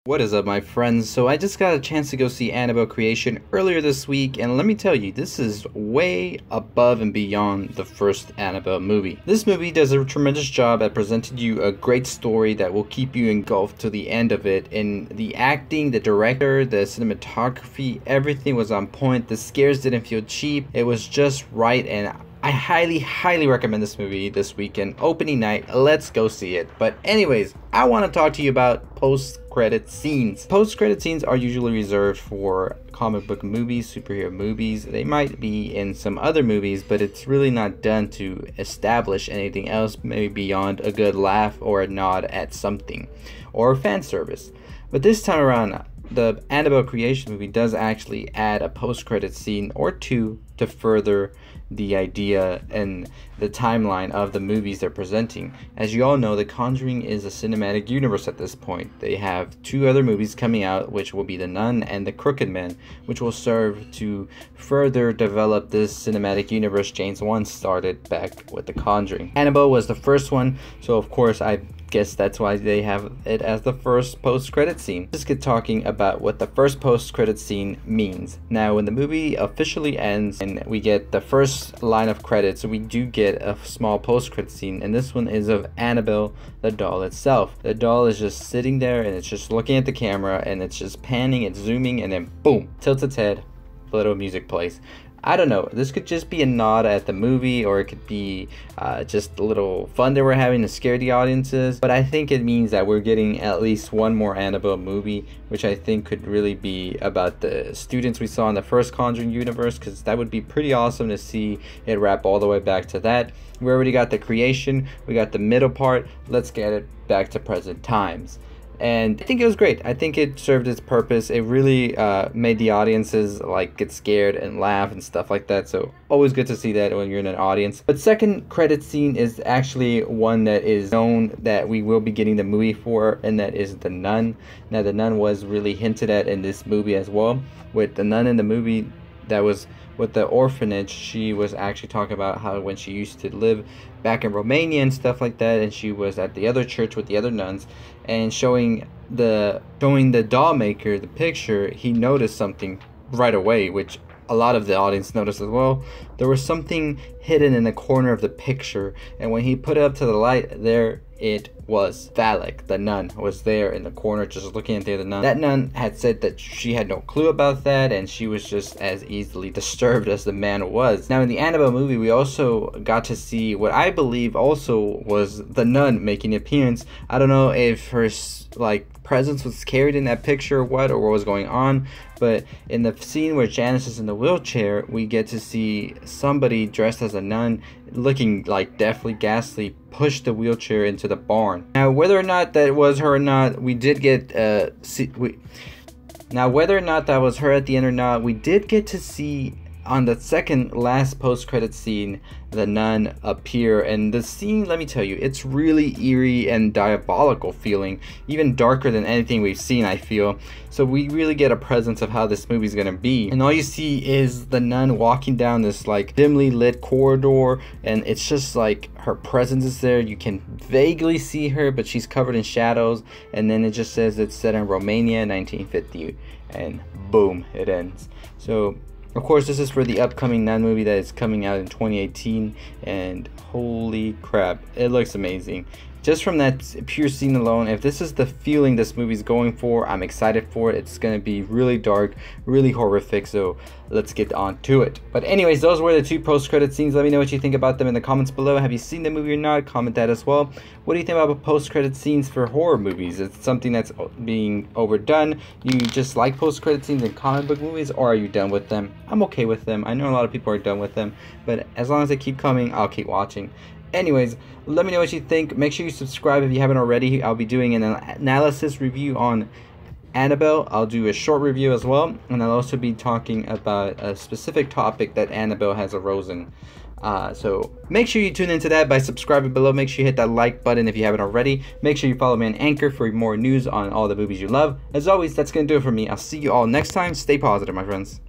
What is up, my friends? So I just got a chance to go see Anabelle Creation earlier this week, and let me tell you, this is way above and beyond the first Anabelle movie. This movie does a tremendous job at presenting you a great story that will keep you engulfed to the end of it. And the acting, the director, the cinematography, everything was on point. The scares didn't feel cheap. It was just right, and I highly recommend this movie this weekend. Opening night, let's go see it. But anyways, I want to talk to you about post-credit scenes. Post-credit scenes are usually reserved for comic book movies, superhero movies. They might be in some other movies, but it's really not done to establish anything else, maybe beyond a good laugh or a nod at something, or fan service. But this time around, the Anabelle Creation movie does actually add a post-credit scene or two to further the idea and the timeline of the movies they're presenting. As you all know, The Conjuring is a cinematic universe at this point. They have two other movies coming out, which will be The Nun and The Crooked Man, which will serve to further develop this cinematic universe James Wan started back with The Conjuring. Anabelle was the first one, so of course I guess that's why they have it as the first post-credit scene. Let's get talking about what the first post-credit scene means. Now, when the movie officially ends and we get the first line of credits, we do get a small post-credit scene, and this one is of Anabelle, the doll itself. The doll is just sitting there and it's just looking at the camera, and it's just panning, it's zooming, and then boom, tilts its head, little music plays. I don't know, this could just be a nod at the movie, or it could be just a little fun that we're having to scare the audiences, but I think it means that we're getting at least one more Anabelle movie, which I think could really be about the students we saw in the first Conjuring universe, because that would be pretty awesome to see it wrap all the way back to that. We already got the creation, we got the middle part, let's get it back to present times. And I think it was great. I think it served its purpose. It really made the audiences like get scared and laugh and stuff like that. So always good to see that when you're in an audience. But second credit scene is actually one that is known that we will be getting the movie for, and that is The Nun. Now, The Nun was really hinted at in this movie as well. With The Nun in the movie, that was with the orphanage, she was actually talking about how when she used to live back in Romania and stuff like that, and she was at the other church with the other nuns, and showing the doll maker the picture, he noticed something right away, which a lot of the audience noticed as well. There was something hidden in the corner of the picture, and when he put it up to the light, there it was. Phallic, the nun, was there in the corner just looking at the other nun. That nun had said that she had no clue about that, and she was just as easily disturbed as the man was. Now, in the Anabelle movie, we also got to see what I believe also was the nun making an appearance. I don't know if her presence was carried in that picture or what was going on, but in the scene where Janice is in the wheelchair, we get to see somebody dressed as a nun, looking like deathly ghastly, push the wheelchair into the barn. Now, whether or not that was her or not, we did get now whether or not that was her at the end or not, we did get to see on the second last post-credit scene the nun appear, and the scene, let me tell you, it's really eerie and diabolical feeling, even darker than anything we've seen, I feel. So we really get a presence of how this movie's gonna be, and all you see is the nun walking down this like dimly lit corridor, and it's just like her presence is there. You can vaguely see her, but she's covered in shadows, and then it just says it's set in Romania 1950, and boom, it ends. So of course, this is for the upcoming Nun movie that is coming out in 2018, and holy crap, it looks amazing. Just from that pure scene alone, if this is the feeling this movie's going for, I'm excited for it. It's going to be really dark, really horrific, so let's get on to it. But anyways, those were the two post-credit scenes. Let me know what you think about them in the comments below. Have you seen the movie or not? Comment that as well. What do you think about post-credit scenes for horror movies? Is it something that's being overdone? You just like post-credit scenes in comic book movies, or are you done with them? I'm okay with them. I know a lot of people are done with them, but as long as they keep coming, I'll keep watching. Anyways, let me know what you think. Make sure you subscribe if you haven't already. I'll be doing an analysis review on Anabelle. I'll do a short review as well, and I'll also be talking about a specific topic that Anabelle has arisen. So make sure you tune into that by subscribing below. Make sure you hit that like button if you haven't already. Make sure you follow me on Anchor for more news on all the movies you love. As always, that's going to do it for me. I'll see you all next time. Stay positive, my friends.